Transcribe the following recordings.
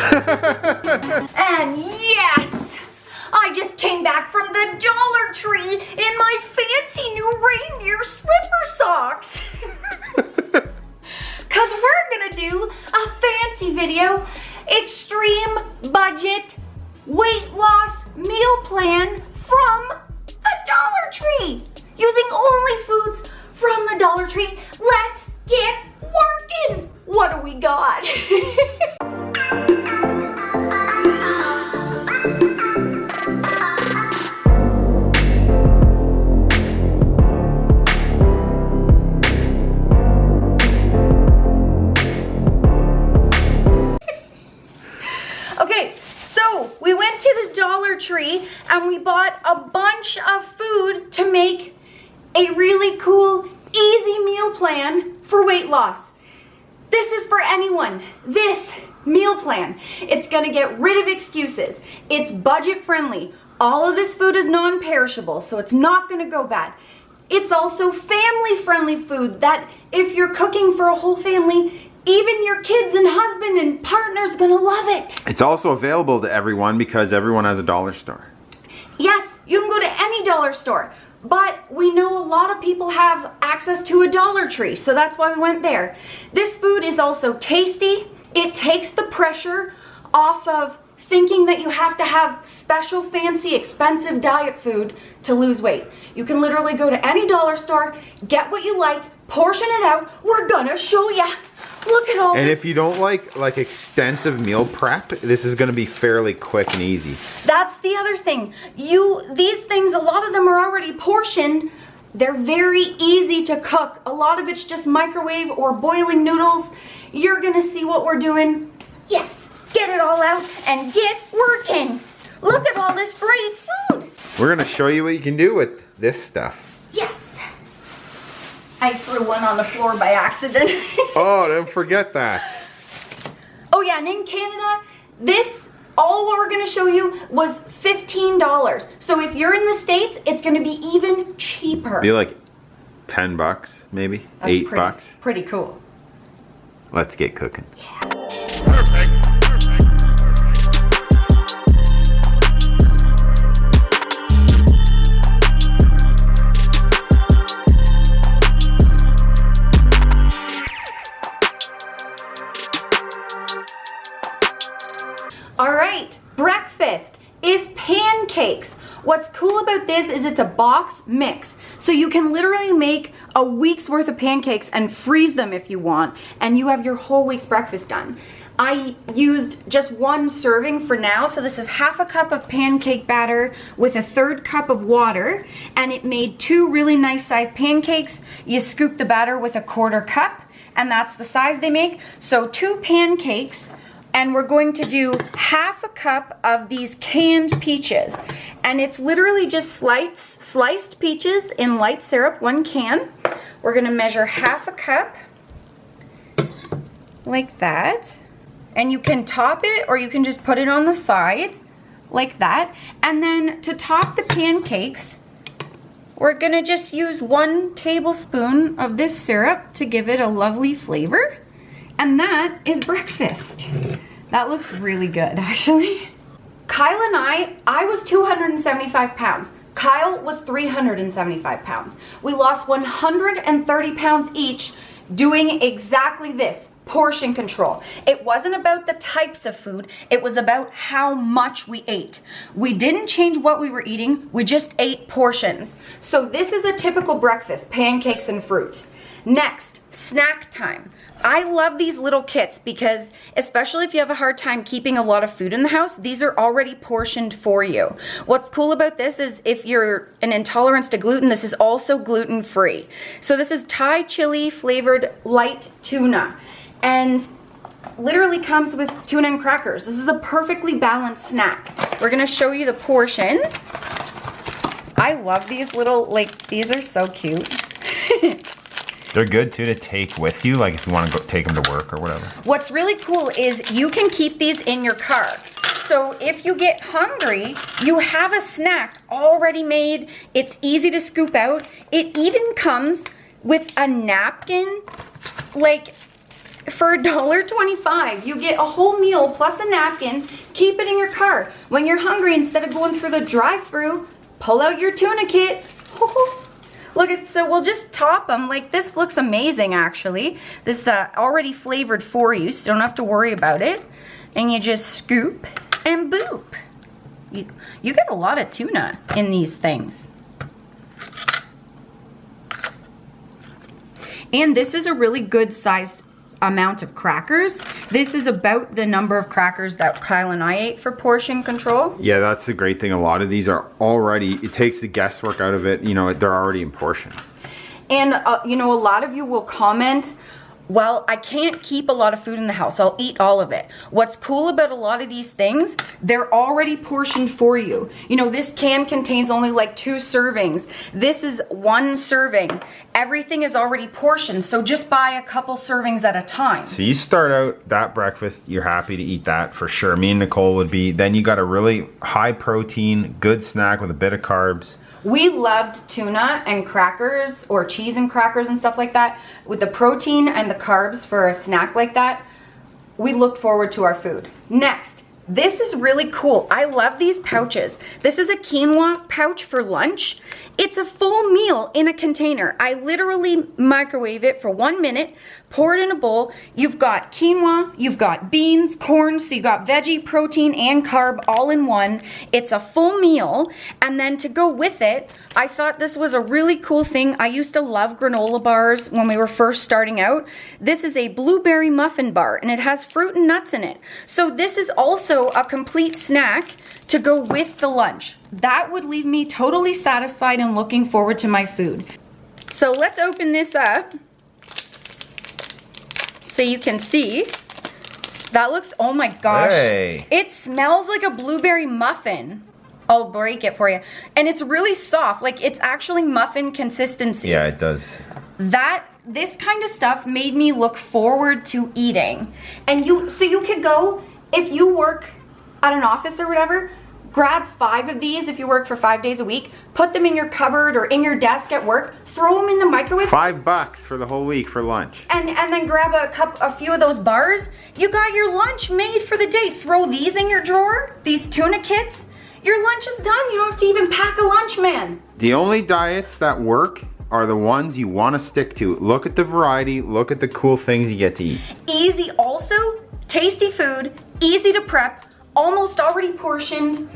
And yes, I just came back from the Dollar Tree in my fancy new reindeer slipper socks. Cause we're gonna do a fancy video, extreme budget weight loss meal plan from the Dollar Tree. Using only foods from the Dollar Tree. Let's get working. What do we got? Okay, so we went to the Dollar Tree and we bought a bunch of food to make a really cool, easy meal plan for weight loss. This is for anyone. This meal plan, it's gonna get rid of excuses. It's budget friendly. All of this food is non-perishable, so it's not gonna go bad. It's also family friendly food that if you're cooking for a whole family, even your kids and husband and partner's gonna love it. It's also available to everyone because everyone has a dollar store. Yes, you can go to any dollar store, but we know a lot of people have access to a Dollar Tree, so that's why we went there. This food is also tasty. It takes the pressure off of thinking that you have to have special, fancy, expensive diet food to lose weight. You can literally go to any dollar store, get what you like, portion it out. We're gonna show ya. Look at all this. And if you don't like extensive meal prep, this is gonna be fairly quick and easy. That's the other thing. These things, a lot of them are already portioned. They're very easy to cook. A lot of it's just microwave or boiling noodles. You're gonna see what we're doing. Yes. Get it all out and get working. Look at all this great food. We're gonna show you what you can do with this stuff. Yes. I threw one on the floor by accident. Oh, don't forget that. Oh yeah, and in Canada, all we're gonna show you was $15. So if you're in the States, it's gonna be even cheaper. Be like 10 bucks, maybe. That's $8. Pretty cool. Let's get cooking. Yeah. Perfect. All right, breakfast is pancakes. What's cool about this is it's a box mix. So you can literally make a week's worth of pancakes and freeze them if you want, and you have your whole week's breakfast done. I used just one serving for now, so this is half a cup of pancake batter with a 1/3 cup of water, and it made 2 really nice sized pancakes. You scoop the batter with a 1/4 cup, and that's the size they make. So 2 pancakes. And we're going to do half a cup of these canned peaches. And it's literally just sliced peaches in light syrup, 1 can. We're gonna measure half a cup, like that. And you can top it or you can just put it on the side, like that. And then to top the pancakes, we're gonna just use 1 tablespoon of this syrup to give it a lovely flavor. And that is breakfast. That looks really good, actually. Kyle and I was 275 pounds. Kyle was 375 pounds. We lost 130 pounds each doing exactly this, portion control. It wasn't about the types of food, it was about how much we ate. We didn't change what we were eating, we just ate portions. So this is a typical breakfast, pancakes and fruit. Next, snack time. I love these little kits because especially if you have a hard time keeping a lot of food in the house, these are already portioned for you. What's cool about this is if you're an intolerance to gluten, this is also gluten-free. So this is Thai chili flavored light tuna and literally comes with tuna and crackers. This is a perfectly balanced snack. We're gonna show you the portion. I love these little, these are so cute. They're good too to take with you, like if you want to go take them to work or whatever. What's really cool is you can keep these in your car. So if you get hungry, you have a snack already made. It's easy to scoop out. It even comes with a napkin, for $1.25, you get a whole meal plus a napkin. Keep it in your car. When you're hungry, instead of going through the drive-thru, pull out your tuna kit. Look at, so we'll just top them. Like, this looks amazing, actually. This is already flavored for you, so you don't have to worry about it. And you just scoop and boop. You get a lot of tuna in these things. And this is a really good sized amount of crackers. This is about the number of crackers that Kyle and I ate for portion control. Yeah, that's the great thing. A lot of these are already, it takes the guesswork out of it. You know, they're already in portion. And, you know, a lot of you will comment, well, I can't keep a lot of food in the house. I'll eat all of it. What's cool about a lot of these things, they're already portioned for you. You know, this can contains only like 2 servings. This is 1 serving. Everything is already portioned, so just buy a couple servings at a time. So you start out that breakfast, you're happy to eat that for sure. Me and Nicole would be, then you got a really high protein, good snack with a bit of carbs. We loved tuna and crackers, or cheese and crackers and stuff like that. With the protein and the carbs for a snack like that, we looked forward to our food. Next, this is really cool. I love these pouches. This is a quinoa pouch for lunch. It's a full meal in a container. I literally microwave it for 1 minute, pour it in a bowl. You've got quinoa, you've got beans, corn, so you got veggie, protein, and carb all in one. It's a full meal. And then to go with it, I thought this was a really cool thing. I used to love granola bars when we were first starting out. This is a blueberry muffin bar, and it has fruit and nuts in it. So this is also a complete snack to go with the lunch. That would leave me totally satisfied and looking forward to my food. So let's open this up so you can see. That looks, oh my gosh. Hey. It smells like a blueberry muffin. I'll break it for you. And it's really soft, like it's actually muffin consistency. Yeah, it does. This kind of stuff made me look forward to eating. And so you could go, if you work at an office or whatever, grab 5 of these if you work for 5 days a week, put them in your cupboard or in your desk at work, throw them in the microwave. $5 for the whole week for lunch. And then grab a few of those bars. You got your lunch made for the day. Throw these in your drawer, these tuna kits. Your lunch is done. You don't have to even pack a lunch, man. The only diets that work are the ones you want to stick to. Look at the variety, look at the cool things you get to eat. Easy also, tasty food, easy to prep, almost already portioned.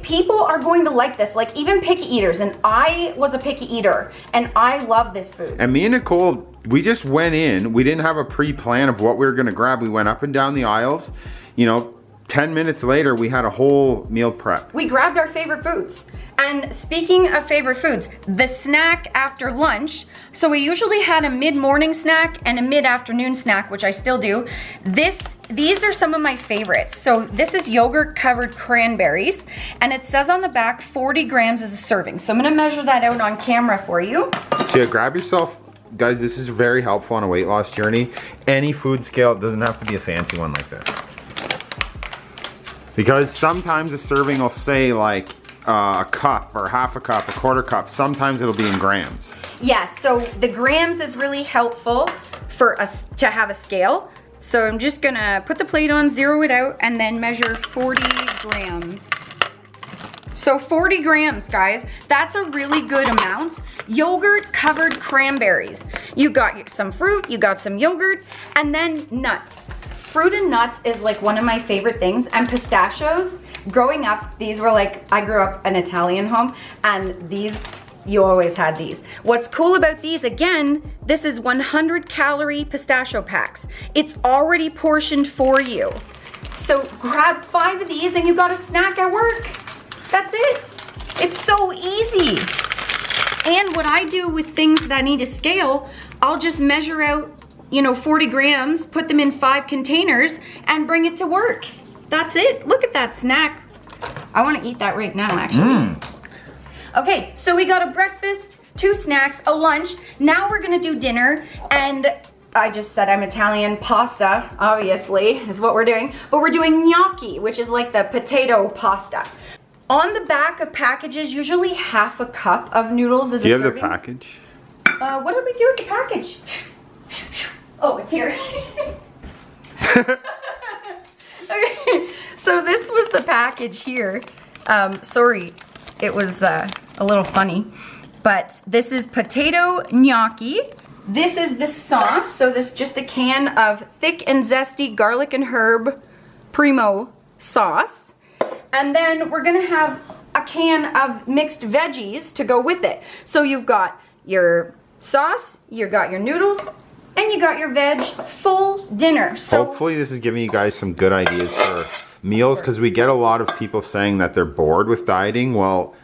People are going to like this, like even picky eaters, and I was a picky eater, and I love this food. And me and Nicole, we just went in, we didn't have a pre-plan of what we were gonna grab. We went up and down the aisles, you know, 10 minutes later, we had a whole meal prep. We grabbed our favorite foods. And speaking of favorite foods, the snack after lunch, so we usually had a mid-morning snack and a mid-afternoon snack, which I still do. These are some of my favorites. So this is yogurt covered cranberries, and it says on the back 40 grams is a serving. So I'm gonna measure that out on camera for you. So yeah, grab yourself, guys, this is very helpful on a weight loss journey. Any food scale, it doesn't have to be a fancy one like this. Because sometimes a serving will say like a cup or half a cup, a quarter cup. Sometimes it'll be in grams. Yes, so the grams is really helpful for us to have a scale. So I'm just gonna put the plate on, zero it out, and then measure 40 grams. So 40 grams, guys. That's a really good amount. Yogurt covered cranberries. You got some fruit, you got some yogurt, and then nuts. Fruit and nuts is like one of my favorite things, and pistachios. Growing up, these were like, I grew up in an Italian home, and these, you always had these. What's cool about these, again, this is 100 calorie pistachio packs. It's already portioned for you. So grab 5 of these and you got a snack at work. That's it. It's so easy. And what I do with things that need a scale, I'll just measure out, you know, 40 grams, put them in 5 containers, and bring it to work. That's it. Look at that snack. I want to eat that right now, actually. Okay, so we got a breakfast, 2 snacks, a lunch. Now we're gonna do dinner, and I just said I'm Italian. Pasta, obviously, is what we're doing. But we're doing gnocchi, which is like the potato pasta. On the back of packages, usually half a cup of noodles is a serving. Do you have the package? What did we do with the package? Oh, it's here. Okay, so this was the package here. Sorry, it was a little funny, but this is potato gnocchi. This is the sauce, so this is just a can of thick and zesty garlic and herb primo sauce. And then we're gonna have a can of mixed veggies to go with it. So you've got your sauce, you got your noodles, and you got your veg, full dinner. So hopefully this is giving you guys some good ideas for meals, because we get a lot of people saying that they're bored with dieting. Well,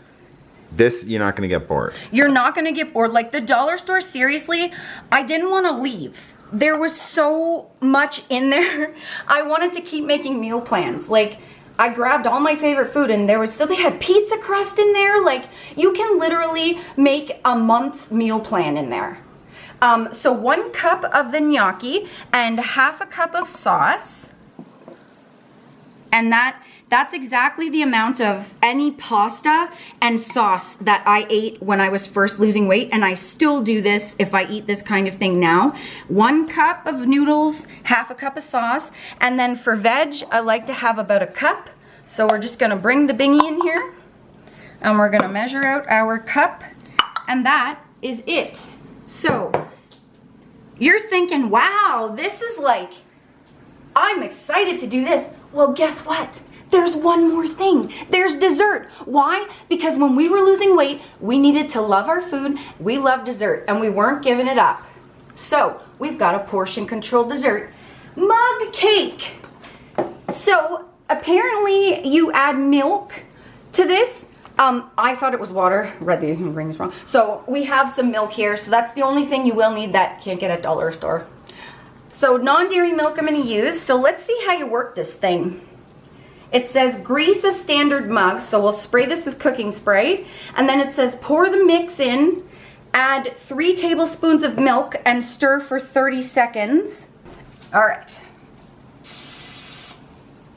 this, you're not gonna get bored. You're not gonna get bored. Like the dollar store, seriously, I didn't wanna leave. There was so much in there. I wanted to keep making meal plans. Like, I grabbed all my favorite food and there was still, they had pizza crust in there. Like, you can literally make a month's meal plan in there. So 1 cup of the gnocchi and half a cup of sauce. And that's exactly the amount of any pasta and sauce that I ate when I was first losing weight. And I still do this if I eat this kind of thing now. 1 cup of noodles, half a cup of sauce. And then for veg, I like to have about a cup. So we're just gonna bring the bingy in here and we're gonna measure out our cup, and that is it. So you're thinking, wow, this is like, I'm excited to do this. Well, guess what? There's one more thing. There's dessert. Why? Because when we were losing weight, we needed to love our food. We love dessert and we weren't giving it up. So we've got a portion controlled dessert, mug cake. So apparently you add milk to this. I thought it was water. Read the ingredients wrong. So we have some milk here. So that's the only thing you will need that can't get at dollar store. So non-dairy milk I'm going to use. So let's see how you work this thing. It says grease a standard mug. So we'll spray this with cooking spray. And then it says pour the mix in, add 3 tablespoons of milk and stir for 30 seconds. All right.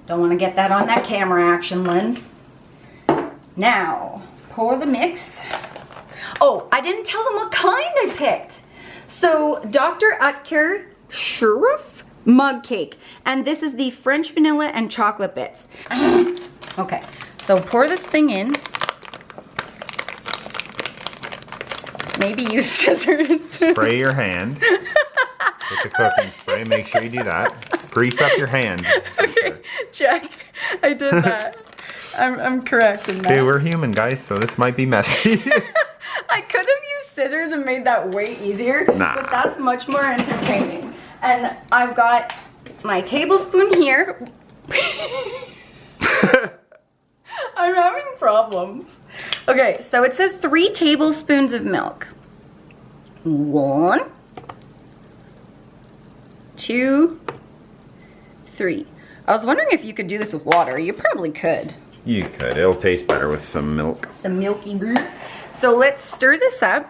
Don't want to get that on that camera action lens. Now, pour the mix. Oh, I didn't tell them what kind I picked. So, Dr. Utker Shuruf mug cake. And this is the French vanilla and chocolate bits. Okay, so pour this thing in. Maybe use scissors. Spray your hand with the cooking spray. Make sure you do that. Grease up your hand. Okay, check. I did that. I'm correct in that. Okay, we're human, guys, so this might be messy. I could have used scissors and made that way easier, nah. But that's much more entertaining. And I've got my tablespoon here. I'm having problems. Okay, so it says 3 tablespoons of milk. 1, 2, 3. I was wondering if you could do this with water. You probably could. You could. It'll taste better with some milk. Some milky brew. So let's stir this up.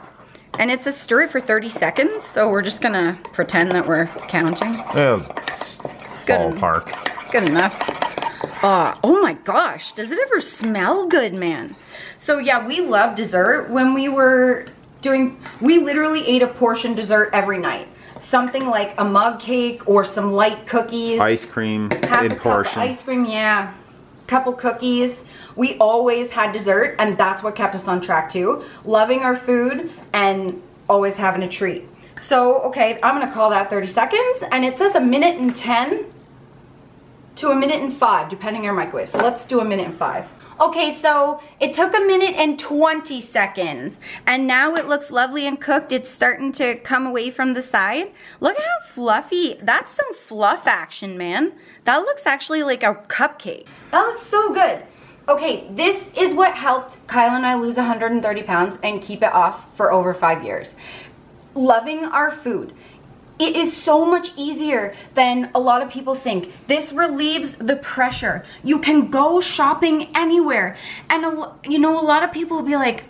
And it says stir it for 30 seconds. So we're just going to pretend that we're counting. Oh, ballpark. Good enough. Oh my gosh. Does it ever smell good, man? So yeah, we love dessert. When we were we literally ate a portion dessert every night. Something like a mug cake or some light cookies. Ice cream in portion. Ice cream, yeah. Couple cookies. We always had dessert, and that's what kept us on track too. Loving our food and always having a treat. So, okay, I'm gonna call that 30 seconds, and it says 1:10 to 1:05, depending on your microwave. So let's do 1:05. Okay, so it took 1:20 seconds, and now it looks lovely and cooked. It's starting to come away from the side. Look how fluffy. That's some fluff action, man. That looks actually like a cupcake. That looks so good. Okay, this is what helped Kyle and I lose 130 pounds and keep it off for over 5 years. Loving our food. It is so much easier than a lot of people think. This relieves the pressure. You can go shopping anywhere. And you know, a lot of people will be like,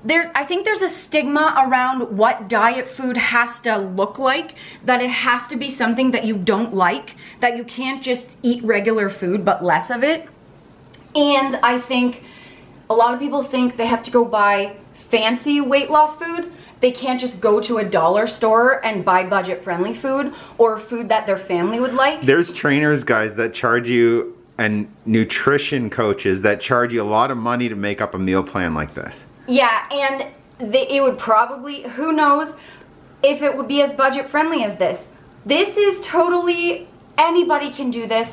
I think there's a stigma around what diet food has to look like, that it has to be something that you don't like, that you can't just eat regular food but less of it. And I think a lot of people think they have to go buy fancy weight loss food, they can't just go to a dollar store and buy budget friendly food or food that their family would like. There's trainers, guys, that charge you, and nutrition coaches that charge you a lot of money to make up a meal plan like this. Yeah, and it would probably, who knows if it would be as budget friendly as this. This is totally, anybody can do this.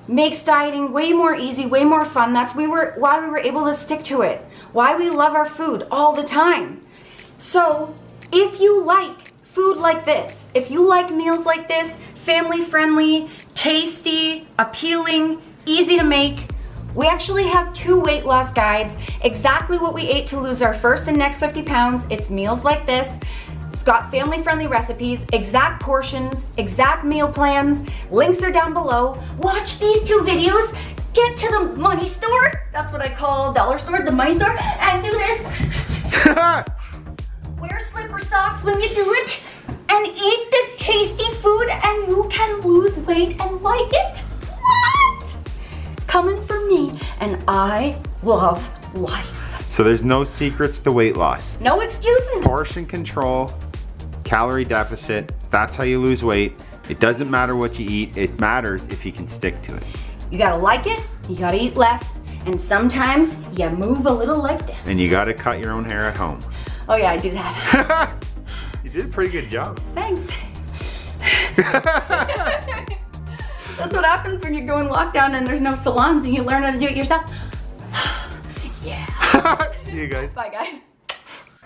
Makes dieting way more easy, way more fun. That's why we were able to stick to it. Why we love our food all the time. So if you like food like this, if you like meals like this, family friendly, tasty, appealing, easy to make, we actually have 2 weight loss guides, exactly what we ate to lose our first and next 50 pounds. It's meals like this. It's got family friendly recipes, exact portions, exact meal plans. Links are down below. Watch these 2 videos. Get to the money store. That's what I call dollar store, the money store, and do this. Wear slipper socks when you do it, and eat this tasty food, and you can lose weight and like it. What? Coming from me, and I love life. So there's no secrets to weight loss. No excuses. Portion control, calorie deficit, that's how you lose weight. It doesn't matter what you eat, it matters if you can stick to it. You gotta like it, you gotta eat less, and sometimes you move a little like this. And you gotta cut your own hair at home. Oh yeah, I do that. You did a pretty good job. Thanks. That's what happens when you go in lockdown and there's no salons and you learn how to do it yourself. Yeah. See you guys. Bye guys.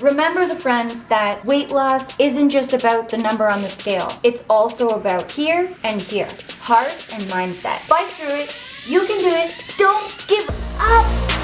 Remember, the friends, that weight loss isn't just about the number on the scale. It's also about here and here. Heart and mindset. Fight through it. You can do it. Don't give up.